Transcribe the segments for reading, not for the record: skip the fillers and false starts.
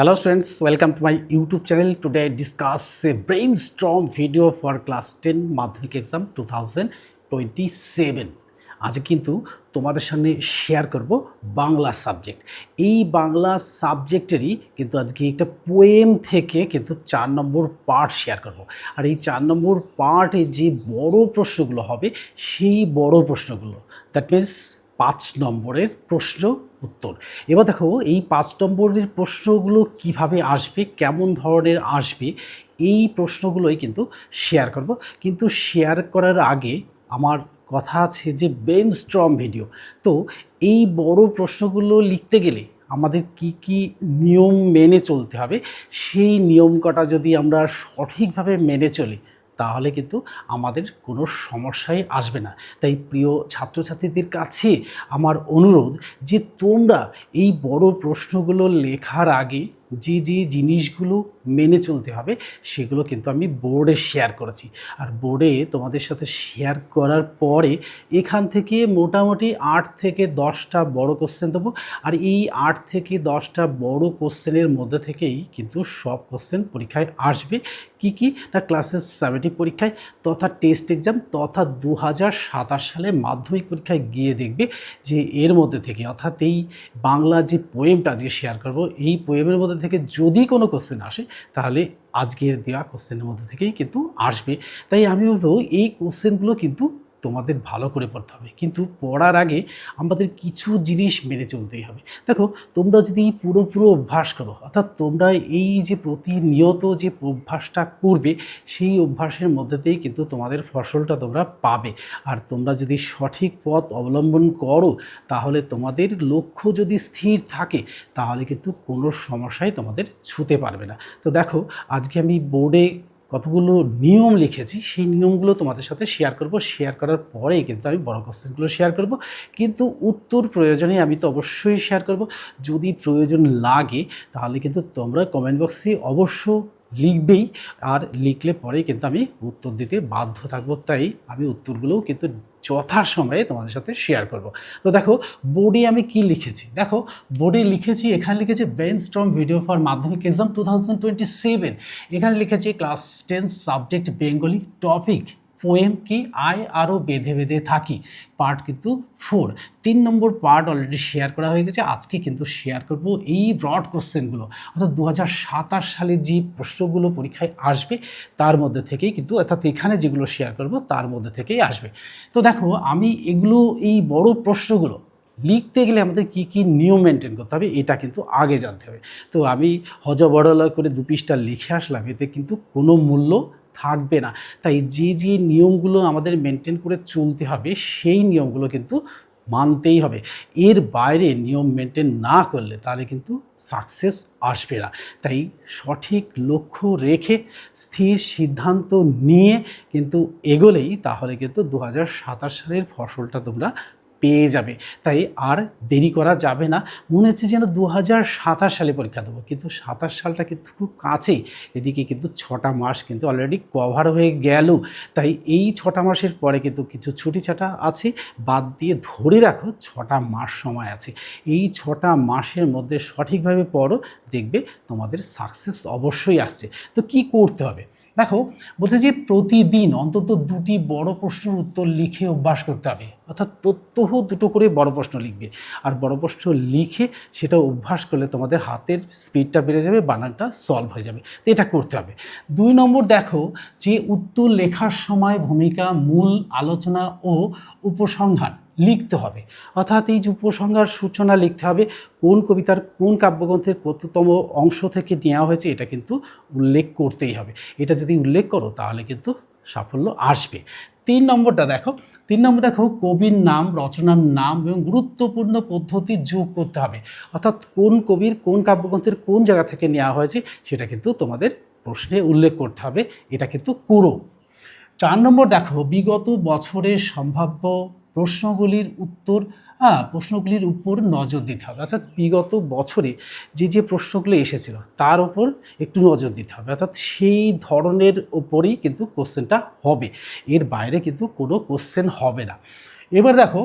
Hello students, welcome to my YouTube channel. Today I discuss a brainstorm video for class 10 মাধ্যমিক exam 2027. আজ কিন্তু তোমাদের সামনে share করব বাংলা সাবজেক্ট। এই বাংলা সাবজেক্টেরই কিন্তু আজকে একটা পোয়েম থেকে কিন্তু 4 নম্বর পার্ট শেয়ার করব। আর এই 4 নম্বর পার্টে যে বড় প্রশ্নগুলো হবে সেই বড় প্রশ্নগুলো, দ্যাট মিনস 5 নম্বরের প্রশ্ন উত্তর। এবার দেখো এই 5 নম্বরের প্রশ্নগুলো কিভাবে আসবে, কেমন ধরনের আসবে, এই প্রশ্নগুলোই কিন্তু শেয়ার করব। কিন্তু শেয়ার করার আগে আমার কথা আছে যে ব্রেইনস্টর্ম ভিডিও, তো এই বড় প্রশ্নগুলো লিখতে গেলে আমাদের কি কি নিয়ম মেনে চলতে হবে, সেই নিয়ম কটা যদি আমরা সঠিকভাবে মেনে চলি তাহলে কিন্তু আমাদের কোনো সমস্যাই আসবে না। তাই প্রিয় ছাত্রছাত্রীদের কাছে আমার অনুরোধ যে তোমরা এই বড় প্রশ্নগুলো লেখার আগে যে যে জিনিসগুলো মেনে চলতে হবে সেগুলো কিন্তু আমি বোর্ডে শেয়ার করেছি। আর বোর্ডে তোমাদের সাথে শেয়ার করার পরে এখান থেকে মোটামুটি 8 থেকে 10টা বড় কোশ্চেন দেবো। আর এই 8 থেকে 10টা বড় কোশ্চেনের মধ্যে থেকেই কিন্তু সব কোশ্চেন পরীক্ষায় আসবে। কি না, ক্লাসেস 70 পরীক্ষায় তথা টেস্ট এক্সাম তথা 2027 সালে মাধ্যমিক পরীক্ষায় গিয়ে দেখবে যে এর মধ্যে থেকে, অর্থাৎ এই বাংলা যে পোয়েমটা আজকে শেয়ার করব, এই পোয়েমের মধ্যে থেকে যদি কোনো কোশ্চেন আসে তাহলে আজকের দেওয়া কোশ্চেনের মধ্যে থেকেই কিন্তু আসবে। তাই আমি বলবো এই কোশ্চেনগুলো কিন্তু তোমাদের ভালো করে পড়তে হবে, কিন্তু পড়ার আগে আমাদের কিছু জিনিস মেনে চলতেই হবে। দেখো, তোমরা যদি পুরো অভ্যাস করো, অর্থাৎ তোমরা এই যে প্রতিনিয়ত যে অভ্যাসটা করবে সেই অভ্যাসের মধ্যেতেই কিন্তু তোমাদের ফসলটা তোমরা পাবে। আর তোমরা যদি সঠিক পথ অবলম্বন করো তাহলে তোমাদের লক্ষ্য যদি স্থির থাকে তাহলে কিন্তু কোনো সমস্যাই তোমাদের ছুঁতে পারবে না। তো দেখো, আজকে আমি বোর্ডে কতগুলো নিয়ম লিখেছি, সেই নিয়মগুলো তোমাদের সাথে শেয়ার করব। শেয়ার করার পরেই কিন্তু আমি বড় কোশ্চেনগুলো শেয়ার করব, কিন্তু উত্তর প্রয়োজনে আমি তো অবশ্যই শেয়ার করব। যদি প্রয়োজন লাগে তাহলে কিন্তু তোমরা কমেন্ট বক্সে অবশ্য লিখবেই, আর লিখলে পরেই কিন্তু আমি উত্তর দিতে বাধ্য থাকবো। তাই আমি উত্তরগুলোও কিন্তু যথাসময়ে তোমাদের সাথে শেয়ার করব। তো দেখো বোর্ডে আমি কি লিখেছি, দেখো বোর্ডে লিখেছি, এখানে লিখেছি ব্রেইনস্টর্ম ভিডিও ফর মাধ্যমিক এক্সাম 2027। এখানে লিখেছি class 10 subject Bengali, topic poem কি আয় আরও বেঁধে বেঁধে থাকি, পার্ট কিন্তু 4। 3 নম্বর পার্ট অলরেডি শেয়ার করা হয়ে গেছে। আজকে কিন্তু শেয়ার করব এই ব্রড কোশ্চেনগুলো, অর্থাৎ 2027 সালে যে প্রশ্নগুলো পরীক্ষায় আসবে তার মধ্যে থেকেই কিন্তু, অর্থাৎ এখানে যেগুলো শেয়ার করব তার মধ্যে থেকেই আসবে। তো দেখো, আমি এগুলো এই বড় প্রশ্নগুলো লিখতে গেলে আমাদের কি কি নিয়ম মেনটেন করতে হবে এটা কিন্তু আগে জানতে হবে। তো আমি হজবড়লা করে 2 পৃষ্ঠা লিখে আসলাম, এতে কিন্তু কোনো মূল্য থাকবে না। তাই যে যে নিয়মগুলো আমাদের মেনটেন করে চলতে হবে সেই নিয়মগুলো কিন্তু মানতেই হবে। এর বাইরে নিয়ম মেনটেন না করলে তাহলে কিন্তু সাকসেস আসবে না। তাই সঠিক লক্ষ্য রেখে স্থির সিদ্ধান্ত নিয়ে কিন্তু এগোলেই তাহলে কিন্তু 2027 সালের ফসলটা তোমরা পেয়ে যাবে। তাই আর দেরি করা যাবে না। মনে হচ্ছে যেন 2027 সালে পরীক্ষা দেবো, কিন্তু 27 সালটা কিন্তু খুব কাছেই। এদিকে কিন্তু 6টা মাস কিন্তু অলরেডি কভার হয়ে গেল। তাই এই 6টা মাসের পরে কিন্তু কিছু ছুটি ছাটা আছে, বাদ দিয়ে ধরে রাখো 6টা মাস সময় আছে। এই 6টা মাসের মধ্যে সঠিকভাবে পড়ো, দেখবে তোমাদের সাকসেস অবশ্যই আসছে। তো কি করতে হবে দেখো, বলতে যে প্রতিদিন অন্তত 2টি বড় প্রশ্নের উত্তর লিখে অভ্যাস করতে হবে, অর্থাৎ প্রত্যহ 2টো করে বড় প্রশ্ন লিখবে। আর বড় প্রশ্ন লিখে সেটা অভ্যাস করলে তোমাদের হাতের স্পিডটা বেড়ে যাবে, বানানটা সলভ হয়ে যাবে। তো এটা করতে হবে। 2 নম্বর দেখো, যে উত্তর লেখার সময় ভূমিকা, মূল আলোচনা ও উপসংহার লিখতে হবে। অর্থাৎ এই যে উপসংহার সূচনা লিখতে হবে, কোন কবিতার কোন কাব্যগ্রন্থের কততম অংশ থেকে নেওয়া হয়েছে এটা কিন্তু উল্লেখ করতেই হবে। এটা যদি উল্লেখ করো তাহলে কিন্তু সাফল্য আসবে। 3 নম্বরটা দেখো, 3 নম্বর দেখো, কবির নাম, রচনার নাম এবং গুরুত্বপূর্ণ পদ্ধতি যোগ করতে হবে। অর্থাৎ কোন কবির কোন কাব্যগ্রন্থের কোন জায়গা থেকে নেওয়া হয়েছে সেটা কিন্তু তোমাদের প্রশ্নে উল্লেখ করতে হবে। এটা কিন্তু করো। 4 নম্বর দেখো, বিগত বছরের সম্ভাব্য প্রশ্নগুলির উপর নজর দিতে হবে। অর্থাৎ বিগত বছরে যে প্রশ্নগুলো এসেছিল তার উপর একটু নজর দিতে হবে, অর্থাৎ সেই ধরনের উপরেই কিন্তু কোশ্চেনটা হবে, এর বাইরে কিন্তু কোনো কোশ্চেন হবে না। এবার দেখো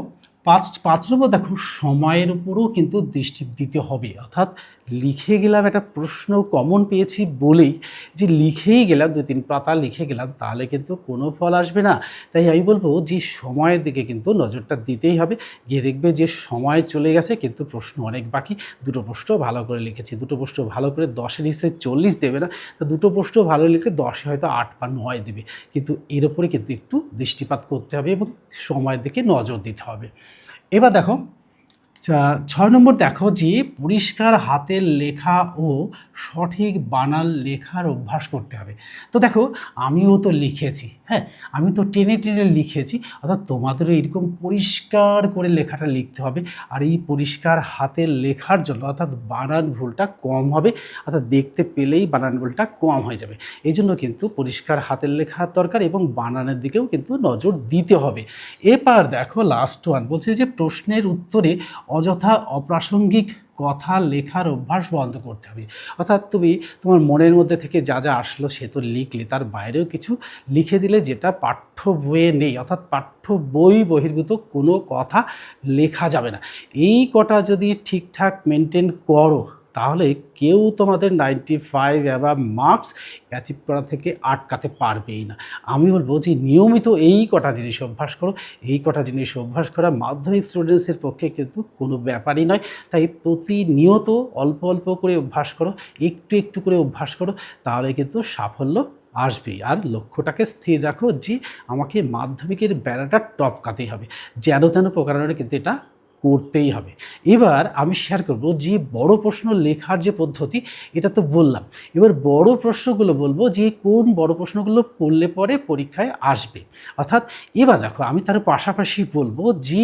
5 নম্বর দেখো, সময়ের উপরও কিন্তু দৃষ্টি দিতে হবে। অর্থাৎ লিখে গেলাম, একটা প্রশ্ন কমন পেয়েছি বলেই যে লিখেই গেলাম, 2-3 পাতা লিখে গেলাম, তাহলে কিন্তু কোনো ফল আসবে না। তাই আমি বলবো যে সময়ের দিকে কিন্তু নজরটা দিতেই হবে। গিয়ে দেখবে যে সময় চলে গেছে কিন্তু প্রশ্ন অনেক বাকি। দুটো প্রশ্ন ভালো করে লিখেছি, দুটো প্রশ্ন ভালো করে 10-এর নিচে 40 দেবে না, তো দুটো প্রশ্ন ভালো লিখলে 10-এ হয়তো 8 বা 9 দেবে। কিন্তু এর উপরে কিন্তু একটু দৃষ্টিপাত করতে হবে এবং সময়ের দিকে নজর দিতে হবে। এবার দেখো 6 নম্বর, দেখো যে পরিষ্কার হাতের লেখা ও সঠিক বানান লেখার অভ্যাস করতে হবে। তো দেখো আমিও তো লিখেছি, হ্যাঁ, আমি তো টেনে টেনে লিখেছি, অর্থাৎ তোমাদেরও এরকম পরিষ্কার করে লেখাটা লিখতে হবে। আর এই পরিষ্কার হাতের লেখার জন্য অর্থাৎ বানান ভুলটা কম হবে, অর্থাৎ দেখতে পেলেই বানান ভুলটা কম হয়ে যাবে। এই জন্য কিন্তু পরিষ্কার হাতের লেখার দরকার এবং বানানের দিকেও কিন্তু নজর দিতে হবে। এবার দেখো লাস্ট ওয়ান বলছে যে প্রশ্নের উত্তরে অযথা অপ্রাসঙ্গিক কথা লেখার অভ্যাস বন্ধ করতে হবে। অর্থাৎ তুমি তোমার মনের মধ্যে থেকে যা যা আসলো সে তো লিখলে, তার বাইরেও কিছু লিখে দিলে যেটা পাঠ্য বইয়ে নেই, অর্থাৎ পাঠ্য বই বহির্ভূত কোনো কথা লেখা যাবে না। এই কটা যদি ঠিকঠাক মেনটেন করো তাহলে কেউ তোমাদের 95 অ্যাভাব মার্কস অ্যাচিভ করা থেকে আটকাতে পারবেই না। আমি বলবো যে নিয়মিত এই কটা জিনিস অভ্যাস করো। এই কটা জিনিস অভ্যাস করা মাধ্যমিক স্টুডেন্টসের পক্ষে কিন্তু কোনো ব্যাপারই নয়। তাই প্রতিনিয়ত অল্প অল্প করে অভ্যাস করো, একটু একটু করে অভ্যাস করো, তাহলে কিন্তু সাফল্য আসবেই। আর লক্ষ্যটাকে স্থির রাখো যে আমাকে মাধ্যমিকের বেড়াটা টপকাতেই হবে, যেন তেন প্রকারণে কিন্তু এটা করতেই হবে। এবার আমি শেয়ার করব যে বড় প্রশ্ন লেখার যে পদ্ধতি, এটা তো বললাম। এবার বড় প্রশ্নগুলো বলবো যে কোন বড় প্রশ্নগুলো পড়লে পরে পরীক্ষায় আসবে। অর্থাৎ এবার দেখো আমি তার পাশাপাশি বলবো যে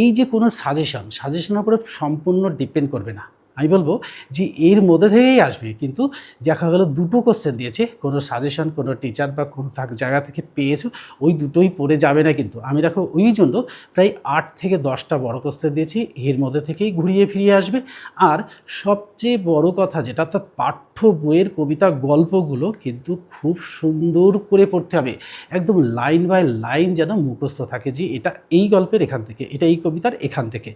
এই যে কোনো সাজেশনের উপরে সম্পূর্ণ ডিপেন্ড করবে না। আমি বলবো যে এর মধ্যে থেকেই আসবে, কিন্তু দেখা গেলো দুটো কোশ্চেন দিয়েছে, কোনো সাজেশন কোনো টিচার বা কোনো জায়গা থেকে পেয়েছো, ওই দুটোই পড়ে যাবে না। কিন্তু আমি দেখো ওই জন্য প্রায় 8 থেকে 10টা বড় কোশ্চেন দিয়েছি, এর মধ্যে থেকেই ঘুরিয়ে ফিরিয়ে আসবে। আর সবচেয়ে বড় কথা যেটা, অর্থাৎ পাঠ্য বইয়ের কবিতা গল্পগুলো কিন্তু খুব সুন্দর করে পড়তে হবে, একদম লাইন বাই লাইন যেন মুখস্থ থাকে যে এটা এই গল্পের এখান থেকে, এটা এই কবিতার এখান থেকে।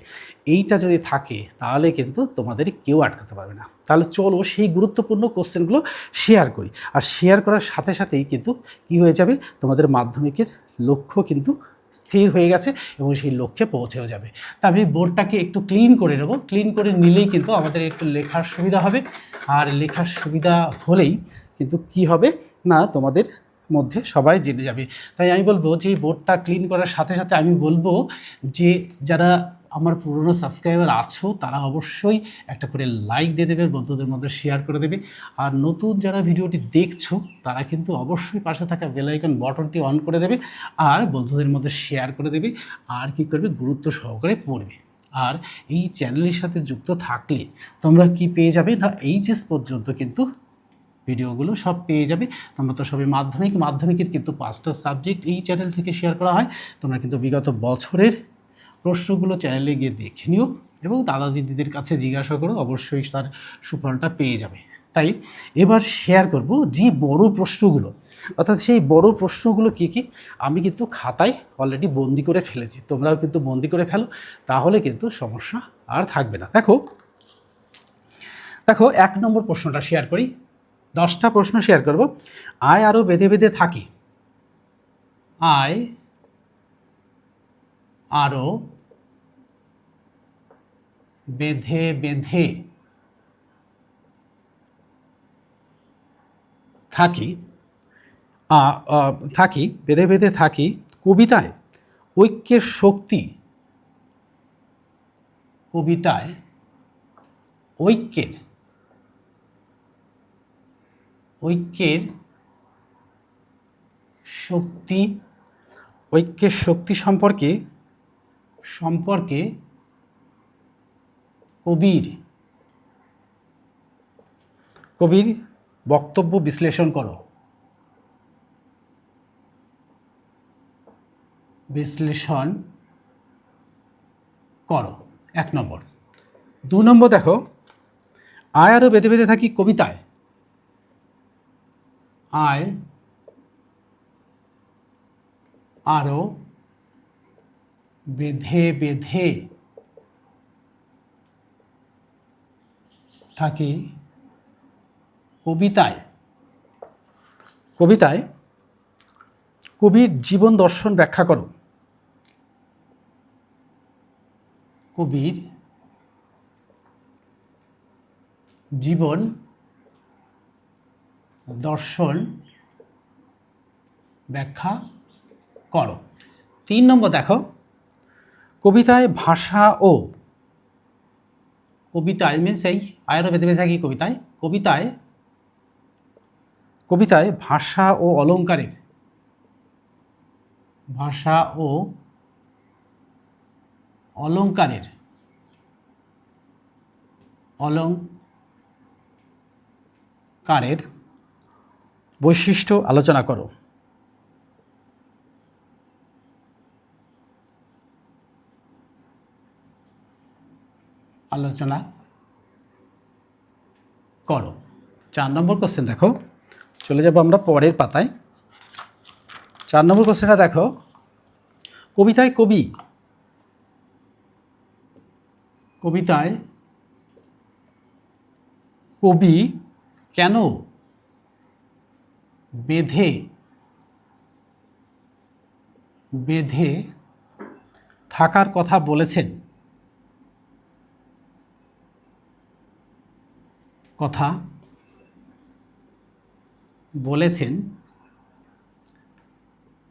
এইটা যদি থাকে তাহলে কিন্তু তোমাদের কেউ আটকাতে পারবে না। তাহলে চলো সেই গুরুত্বপূর্ণ কোশ্চেনগুলো শেয়ার করি। আর শেয়ার করার সাথে সাথেই কিন্তু কী হয়ে যাবে, তোমাদের মাধ্যমিকের লক্ষ্য কিন্তু স্থির হয়ে গেছে এবং সেই লক্ষ্যে পৌঁছেও যাবে। তা আমি বোর্ডটাকে একটু ক্লিন করে নেবো, ক্লিন করে নিলেই কিন্তু আমাদের একটু লেখার সুবিধা হবে। আর লেখার সুবিধা হলেই কিন্তু কি হবে না, তোমাদের মধ্যে সবাই জেনে যাবে। তাই আমি বলবো যে বোর্ডটা ক্লিন করার সাথে সাথে আমি বলবো যে যারা আমার পুরনো সাবস্ক্রাইবার আছো তারা অবশ্যই একটা করে লাইক দিয়ে দেবে, বন্ধুদের মধ্যে শেয়ার করে দেবে। আর নতুন যারা ভিডিওটি দেখছো তারা কিন্তু অবশ্যই পাশে থাকা বেল আইকন বটনটি অন করে দেবে আর বন্ধুদের মধ্যে শেয়ার করে দেবে। আর কি করবে, গুরুত্ব সহকারে পড়বে। আর এই চ্যানেলের সাথে যুক্ত থাকলে তোমরা কি পেয়ে যাবে না, এইচএস পর্যন্ত কিন্তু ভিডিওগুলো সব পেয়ে যাবে। তোমরা তো সবাই মাধ্যমিকের কিন্তু 5টা সাবজেক্ট এই চ্যানেল থেকে শেয়ার করা হয়। তোমরা কিন্তু বিগত বছরের প্রশ্নগুলো চ্যানেলে গিয়ে দেখে নিও এবং দাদা দিদিদের কাছে জিজ্ঞাসা করো, অবশ্যই তার সুফলটা পেয়ে যাবে। তাই এবার শেয়ার করব যে বড় প্রশ্নগুলো, অর্থাৎ সেই বড় প্রশ্নগুলো কী কী আমি কিন্তু খাতায় অলরেডি বন্দি করে ফেলেছি, তোমরাও কিন্তু বন্দি করে ফেলো, তাহলে কিন্তু সমস্যা আর থাকবে না। দেখো 1 নম্বর প্রশ্নটা শেয়ার করি, 10টা প্রশ্ন শেয়ার করব। আয় আরও বেঁধে বেঁধে থাকি, আয় আরও বেঁধে বেঁধে থাকি, বেঁধে বেঁধে থাকি কবিতায় ঐক্যের শক্তি, কবিতায় ঐক্যের শক্তি সম্পর্কে কবির বক্তব্য বিশ্লেষণ করো। 1 নম্বর। 2 নম্বর দেখো, আয় আরও বেঁধে বেঁধে থাকি কবিতায়, আয় আরও বেঁধে বেঁধে থাকি কবিতায় কবিতায় কবির জীবন দর্শন ব্যাখ্যা করো। কবির জীবন দর্শন ব্যাখ্যা করো। 3 নম্বর দেখো, কবিতায় ভাষা ও কবিতায় মিনস এই আয়েরও বেঁধে বেঁধে থাকি কবিতায় ভাষা ও অলঙ্কারের অলঙ্কারের বৈশিষ্ট্য আলোচনা করো। আলোচনা করো। 4 নম্বর কোশ্চেন দেখো, চলে যাব আমরা পরের পাতায়। 4 নম্বর কোশ্চেনটা দেখো, কবিতায় কবি কেন বেঁধে থাকার কথা বলেছেন?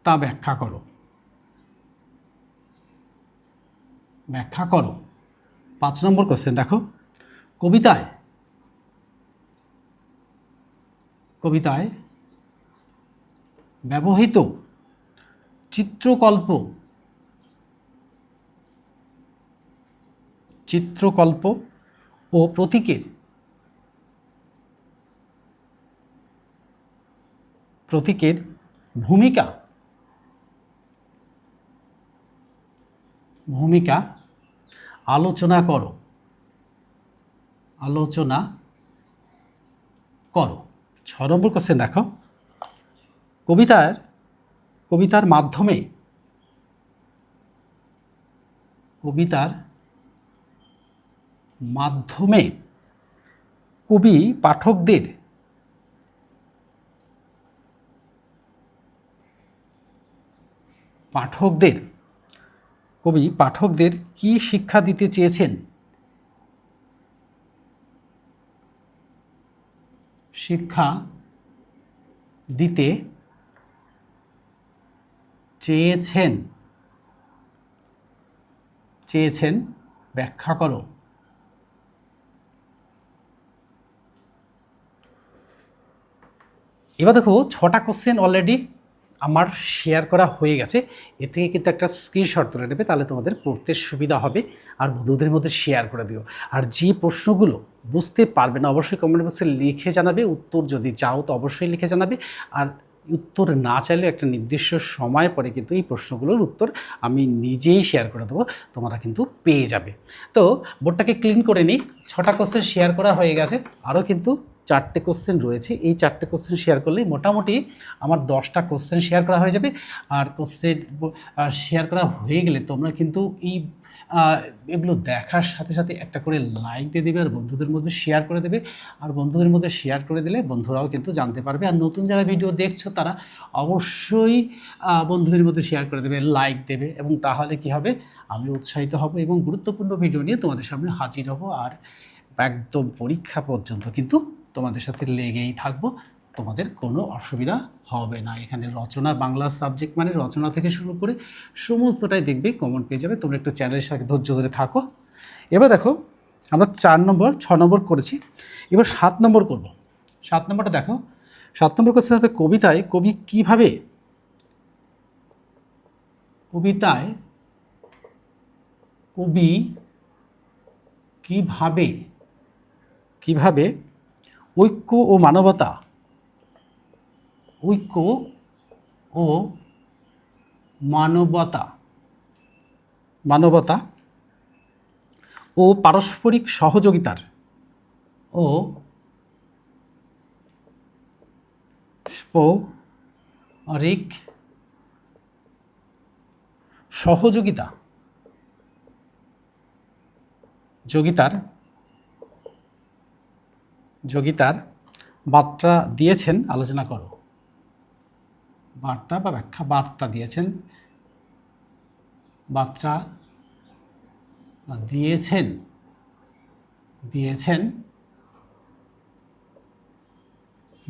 তা ব্যাখ্যা করো। 5 নম্বর কোশ্চেন দেখো, কবিতায় ব্যবহৃত চিত্রকল্প ও প্রতীকের ভূমিকা আলোচনা করো। 6 নম্বর কোশ্চেন দেখো, কবিতার মাধ্যমে কবি পাঠকদের কি শিক্ষা দিতে চেয়েছেন? ব্যাখ্যা করো। এবার দেখো 6টা কোশ্চেন অলরেডি আমার শেয়ার করা হয়ে গেছে। এর থেকে কিন্তু একটা স্ক্রিনশট তুলে নেবে, তাহলে তোমাদের পড়তে সুবিধা হবে। আর বন্ধুদের মধ্যে শেয়ার করে দিও। আর যে প্রশ্নগুলো বুঝতে পারবে না অবশ্যই কমেন্ট বক্সে লিখে জানাবে। উত্তর যদি চাও তো অবশ্যই লিখে জানাবে। আর উত্তর না চাইলে একটা নির্দিষ্ট সময় পরে কিন্তু এই প্রশ্নগুলোর উত্তর আমি নিজেই শেয়ার করে দেবো, তোমরা কিন্তু পেয়ে যাবে। তো বোর্ডটাকে ক্লিন করে নিই। 6টা কোশ্চেন শেয়ার করা হয়ে গেছে, আরও কিন্তু 4টে কোশ্চেন রয়েছে। এই 4টে কোশ্চেন শেয়ার করলেই মোটামুটি আমার 10টা কোশ্চেন শেয়ার করা হয়ে যাবে। আর কোশ্চেন শেয়ার করা হয়ে গেলে তোমরা কিন্তু এগুলো দেখার সাথে সাথে একটা করে লাইক দিয়ে দেবে আর বন্ধুদের মধ্যে শেয়ার করে দেবে। আর বন্ধুদের মধ্যে শেয়ার করে দিলে বন্ধুরাও কিন্তু জানতে পারবে। আর নতুন যারা ভিডিও দেখছো তারা অবশ্যই বন্ধুদের মধ্যে শেয়ার করে দেবে, লাইক দেবে, এবং তাহলে কি হবে, আমি উৎসাহিত হব এবং গুরুত্বপূর্ণ ভিডিও নিয়ে তোমাদের সামনে হাজির হব। আর একদম পরীক্ষা পর্যন্ত কিন্তু তোমাদের সাথে লেগেই থাকবো, তোমাদের কোনো অসুবিধা হবে না। এখানে রচনা, বাংলা সাবজেক্ট মানে রচনা থেকে শুরু করে সমস্তটাই দেখবে, কমন পেয়ে যাবে। তোমরা একটু চ্যানেলের সাথে ধৈর্য ধরে থাকো। এবার দেখো আমরা 4 নম্বর 6 নম্বর করেছি, এবার 7 নম্বর করব। 7 নম্বরটা দেখো, 7 নম্বর কোশ্চেন হচ্ছে কবিতায় কবি কিভাবে ঐক্য ও মানবতা ও পারস্পরিক সহযোগিতার যোগিতার বার্তা দিয়েছেন, আলোচনা করো। বার্তা বা ব্যাখ্যা, বার্তা দিয়েছেন, বার্তা দিয়েছেন, দিয়েছেন,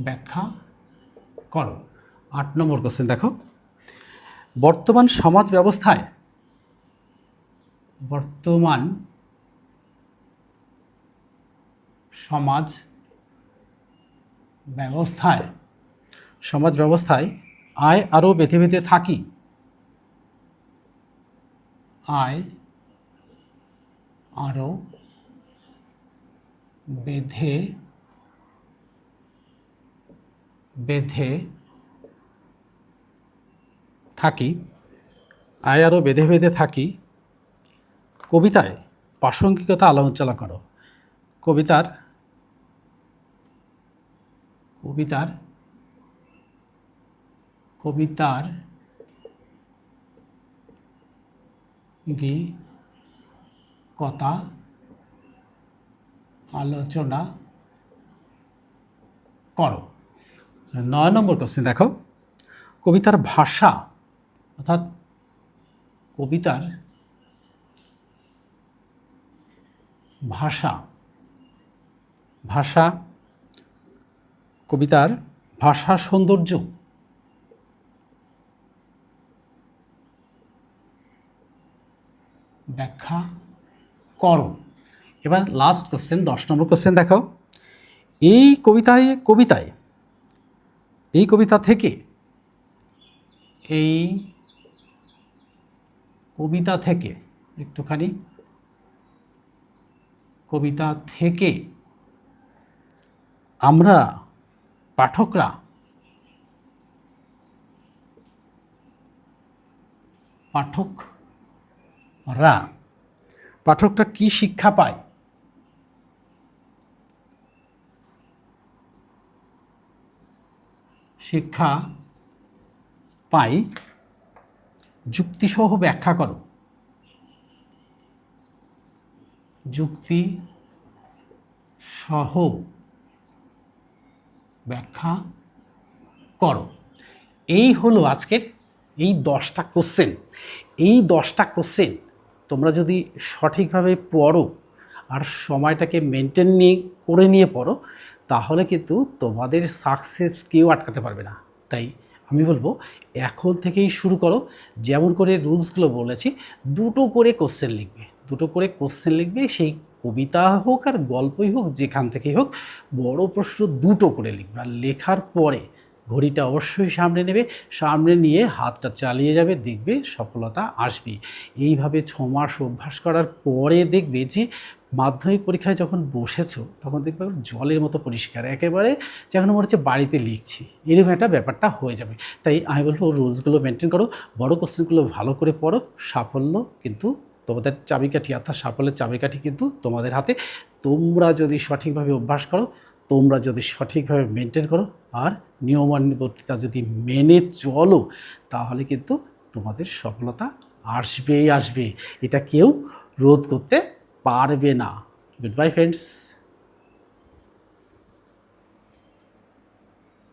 ব্যাখ্যা করো। 8 নম্বর কোশ্চেন দেখো, বর্তমান সমাজ ব্যবস্থায়, বর্তমান সমাজ ব্যবস্থায়, সমাজ ব্যবস্থায় আয় আরও বেঁধে বেঁধে থাকি, আয় আরও বেঁধে বেঁধে থাকি, আয় আরও বেঁধে বেঁধে থাকি, কবিতায় প্রাসঙ্গিকতা আলোচনা করো। কবিতার কবিতার কবিতার কথা আলোচনা করো। 9 নম্বর কোশ্চেন দেখো, কবিতার ভাষা, অর্থাৎ কবিতার ভাষা, ভাষা, কবিতার ভাষা সৌন্দর্য, ব্যাখ্যা করো। এবার লাস্ট কোশ্চেন, 10 নম্বর কোশ্চেন দেখো, এই কবিতা থেকে, এই কবিতা থেকে, একটুখানি কবিতা থেকে আমরা পাঠকরা পাঠকরা কি শিক্ষা পায়? শিক্ষা পাই, যুক্তিসহ ব্যাখ্যা করো। যুক্তি সহ ব্যাখ্যা করো। এই হলো আজকের এই 10টা কোশ্চেন। এই 10টা কোশ্চেন তোমরা যদি সঠিকভাবে পড়ো আর সময়টাকে মেনটেন নিয়ে পড়ো, তাহলে কিন্তু তোমাদের সাকসেস কেউ আটকাতে পারবে না। তাই আমি বলবো এখন থেকেই শুরু করো। যেমন করে রুলসগুলো বলেছি, 2টো করে কোশ্চেন লিখবে, 2টো করে কোশ্চেন লিখবে, সেই কবিতা হোক আর গল্পই হোক, যেখান থেকেই হোক, বড় প্রশ্ন 2টো করে লিখবে। আর লেখার পরে ঘড়িটা অবশ্যই সামনে নেবে, সামনে নিয়ে হাতটা চালিয়ে যাবে, দেখবে সফলতা আসবে। এইভাবে 6 মাস অভ্যাস করার পরে দেখবে যে মাধ্যমিক পরীক্ষায় যখন বসেছো তখন দেখবে জলের মতো পরিষ্কার, একেবারে যেন মনে হচ্ছে বাড়িতে লিখছি, এরকম একটা ব্যাপারটা হয়ে যাবে। তাই আমি বলবো রুলসগুলো মেনটেন করো, বড় কোশ্চেনগুলো ভালো করে পড়ো। সাফল্য কিন্তু তোমাদের চাবিকাঠি, অর্থাৎ সাফল্যের চাবিকাঠি কিন্তু তোমাদের হাতে। তোমরা যদি সঠিকভাবে অভ্যাস করো, তোমরা যদি সঠিকভাবে মেনটেন করো আর নিয়মানুবর্তিতা যদি মেনে চলো, তাহলে কিন্তু তোমাদের সফলতা আসবেই আসবে। এটা কেউ রোধ করতে পারবে না। Good bye friends.